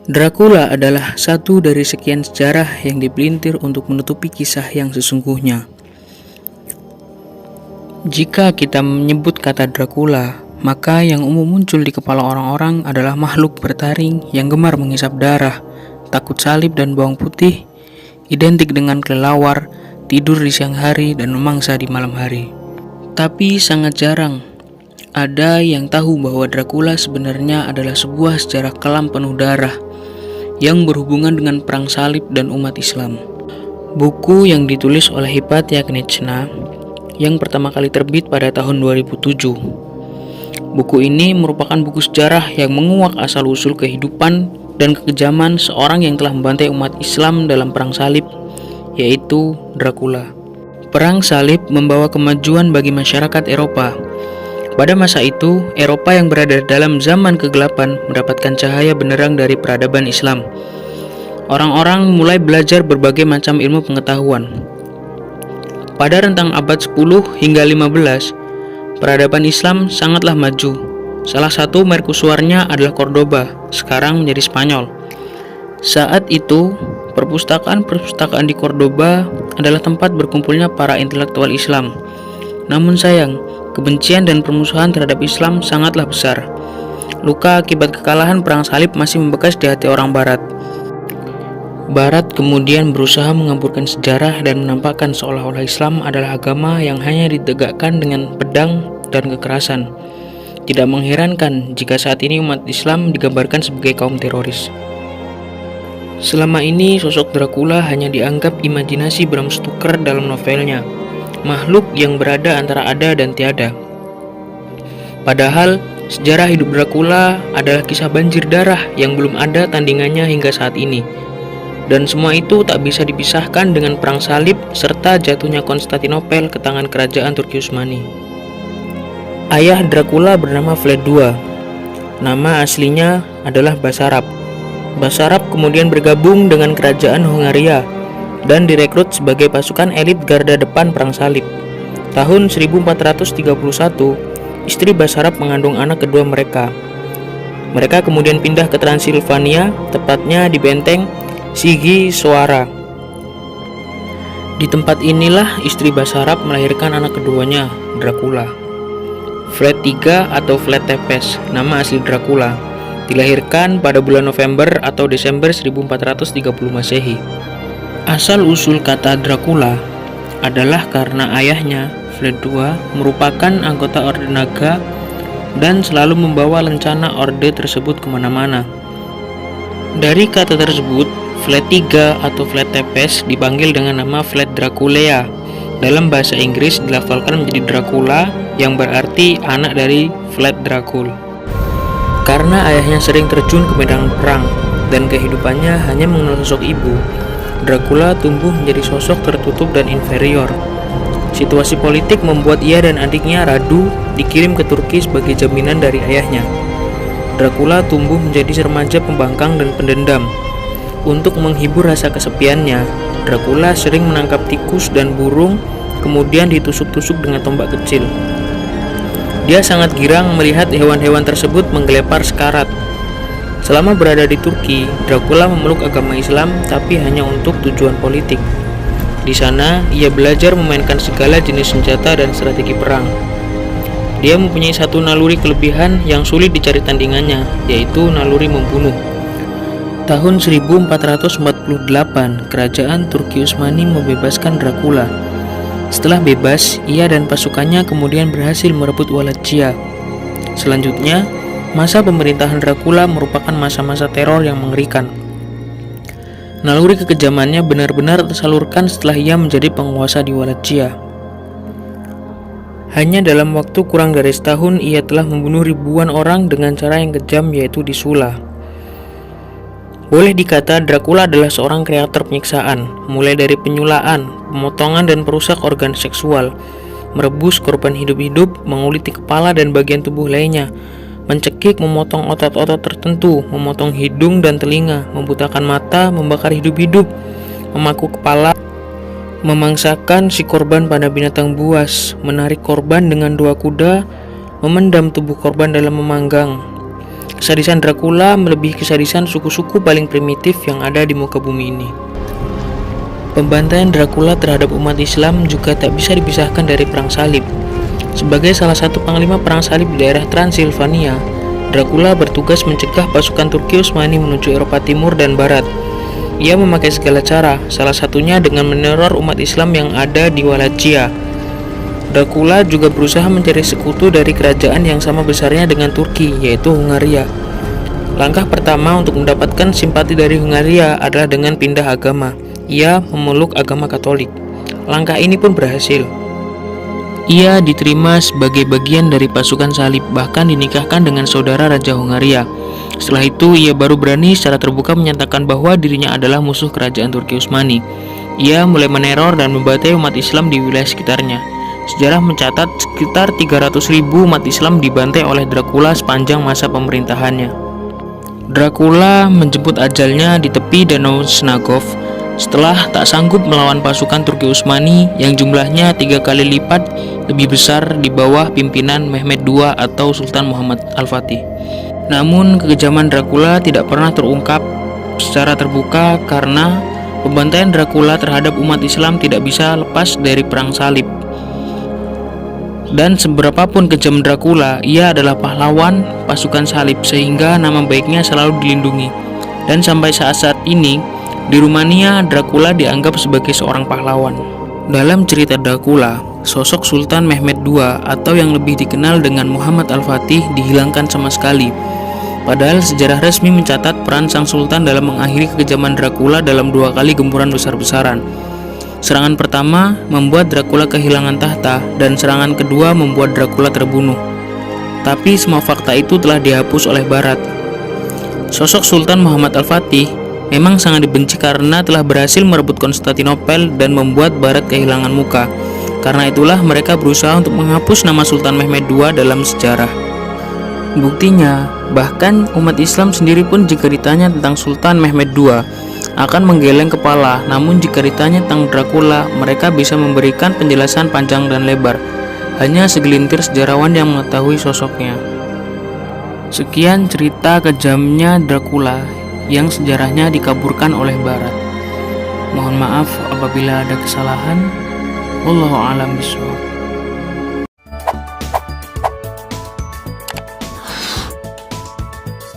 Dracula adalah satu dari sekian sejarah yang dipelintir untuk menutupi kisah yang sesungguhnya. Jika kita menyebut kata Dracula, maka yang umum muncul di kepala orang-orang adalah makhluk bertaring yang gemar menghisap darah, takut salib dan bawang putih, identik dengan kelelawar, tidur di siang hari dan memangsa di malam hari. Tapi sangat jarang ada yang tahu bahwa Dracula sebenarnya adalah sebuah sejarah kelam penuh darah yang berhubungan dengan perang salib dan umat Islam. Buku yang ditulis oleh Hypatia Knechna yang pertama kali terbit pada tahun 2007. Buku ini merupakan buku sejarah yang menguak asal-usul kehidupan dan kekejaman seorang yang telah membantai umat Islam dalam perang salib, yaitu Dracula. Perang salib membawa kemajuan bagi masyarakat Eropa. Pada masa itu, Eropa yang berada dalam zaman kegelapan mendapatkan cahaya benderang dari peradaban Islam. Orang-orang mulai belajar berbagai macam ilmu pengetahuan. Pada rentang abad 10 hingga 15, peradaban Islam sangatlah maju. Salah satu mercusuarnya adalah Cordoba, sekarang menjadi Spanyol. Saat itu, perpustakaan-perpustakaan di Cordoba adalah tempat berkumpulnya para intelektual Islam. Namun sayang, kebencian dan permusuhan terhadap Islam sangatlah besar. Luka akibat kekalahan perang salib masih membekas di hati orang Barat. Barat kemudian berusaha mengaburkan sejarah dan menampakkan seolah-olah Islam adalah agama yang hanya ditegakkan dengan pedang dan kekerasan. Tidak mengherankan jika saat ini umat Islam digambarkan sebagai kaum teroris. Selama ini sosok Dracula hanya dianggap imajinasi Bram Stoker dalam novelnya, makhluk yang berada antara ada dan tiada. Padahal, sejarah hidup Dracula adalah kisah banjir darah yang belum ada tandingannya hingga saat ini. Dan semua itu tak bisa dipisahkan dengan perang salib serta jatuhnya Konstantinopel ke tangan kerajaan Turki Utsmani. Ayah Dracula bernama Vlad II. Nama aslinya adalah Basarab. Basarab kemudian bergabung dengan kerajaan Hongaria dan direkrut sebagai pasukan elit garda depan perang salib. Tahun 1431, istri Basarab mengandung anak kedua mereka. Mereka kemudian pindah ke Transilvania, tepatnya di benteng Sigiswara. Di tempat inilah istri Basarab melahirkan anak keduanya, Dracula. Vlad III atau Vlad Tepes, nama asli Dracula, dilahirkan pada bulan November atau Desember 1430 Masehi. Asal-usul kata Dracula adalah karena ayahnya, Vlad II, merupakan anggota Orde Naga dan selalu membawa lencana orde tersebut kemana-mana. Dari kata tersebut, Vlad III atau Vlad Tepes dipanggil dengan nama Vlad Draculea. Dalam bahasa Inggris dilafalkan menjadi Dracula yang berarti anak dari Vlad Dracul. Karena ayahnya sering terjun ke medan perang dan kehidupannya hanya mengenal sosok ibu, Dracula tumbuh menjadi sosok tertutup dan inferior. Situasi politik membuat ia dan adiknya Radu dikirim ke Turki sebagai jaminan dari ayahnya. Dracula tumbuh menjadi remaja pembangkang dan pendendam. Untuk menghibur rasa kesepiannya, Dracula sering menangkap tikus dan burung, kemudian ditusuk-tusuk dengan tombak kecil. Dia sangat girang melihat hewan-hewan tersebut menggelepar sekarat. Selama berada di Turki, Dracula memeluk agama Islam tapi hanya untuk tujuan politik. Di sana, ia belajar memainkan segala jenis senjata dan strategi perang. Dia mempunyai satu naluri kelebihan yang sulit dicari tandingannya, yaitu naluri membunuh. Tahun 1448, kerajaan Turki Utsmani membebaskan Dracula. Setelah bebas, ia dan pasukannya kemudian berhasil merebut Wallachia. Selanjutnya, masa pemerintahan Dracula merupakan masa-masa teror yang mengerikan. Naluri kekejamannya benar-benar tersalurkan setelah ia menjadi penguasa di Wallachia. Hanya dalam waktu kurang dari setahun, ia telah membunuh ribuan orang dengan cara yang kejam, yaitu disula. Boleh dikata Dracula adalah seorang kreator penyiksaan, mulai dari penyulaan, pemotongan dan perusak organ seksual, merebus korban hidup-hidup, menguliti kepala dan bagian tubuh lainnya, mencekik, memotong otot-otot tertentu, memotong hidung dan telinga, membutakan mata, membakar hidup-hidup, memaku kepala, memangsakan si korban pada binatang buas, menarik korban dengan 2 kuda, memendam tubuh korban dalam memanggang. Kesadisan Dracula melebihi kesadisan suku-suku paling primitif yang ada di muka bumi ini. Pembantaian Dracula terhadap umat Islam juga tak bisa dipisahkan dari Perang Salib. Sebagai salah satu panglima Perang Salib di daerah Transilvania, Dracula bertugas mencegah pasukan Turki Utsmani menuju Eropa Timur dan Barat. Ia memakai segala cara, salah satunya dengan meneror umat Islam yang ada di Wallachia. Dracula juga berusaha mencari sekutu dari kerajaan yang sama besarnya dengan Turki, yaitu Hungaria. Langkah pertama untuk mendapatkan simpati dari Hungaria adalah dengan pindah agama. Ia memeluk agama Katolik. Langkah ini pun berhasil. Ia diterima sebagai bagian dari pasukan salib, bahkan dinikahkan dengan saudara Raja Hungaria. Setelah itu, ia baru berani secara terbuka menyatakan bahwa dirinya adalah musuh kerajaan Turki Utsmani. Ia mulai meneror dan membantai umat Islam di wilayah sekitarnya. Sejarah mencatat sekitar 300.000 umat Islam dibantai oleh Dracula sepanjang masa pemerintahannya. Dracula menjemput ajalnya di tepi Danau Snagov setelah tak sanggup melawan pasukan Turki Utsmani yang jumlahnya 3 kali lipat lebih besar di bawah pimpinan Mehmed II atau Sultan Muhammad Al-Fatih. Namun kekejaman Dracula tidak pernah terungkap secara terbuka karena pembantaian Dracula terhadap umat Islam tidak bisa lepas dari Perang Salib. Dan seberapapun kejam Dracula, ia adalah pahlawan pasukan salib sehingga nama baiknya selalu dilindungi. Dan sampai saat ini, di Rumania, Dracula dianggap sebagai seorang pahlawan. Dalam cerita Dracula, sosok Sultan Mehmed II atau yang lebih dikenal dengan Muhammad Al-Fatih dihilangkan sama sekali. Padahal sejarah resmi mencatat peran sang sultan dalam mengakhiri kekejaman Dracula dalam 2 kali gempuran besar-besaran. Serangan pertama membuat Dracula kehilangan tahta dan serangan kedua membuat Dracula terbunuh. Tapi semua fakta itu telah dihapus oleh Barat. Sosok Sultan Muhammad Al-Fatih memang sangat dibenci karena telah berhasil merebut Konstantinopel dan membuat Barat kehilangan muka. Karena itulah mereka berusaha untuk menghapus nama Sultan Mehmed II dalam sejarah. Buktinya, bahkan umat Islam sendiri pun jika ditanya tentang Sultan Mehmed II akan menggeleng kepala, namun jika ditanya tentang Dracula, mereka bisa memberikan penjelasan panjang dan lebar. Hanya segelintir sejarawan yang mengetahui sosoknya. Sekian cerita kejamnya Dracula yang sejarahnya dikaburkan oleh Barat. Mohon maaf apabila ada kesalahan. Wallahu a'lam bishawab.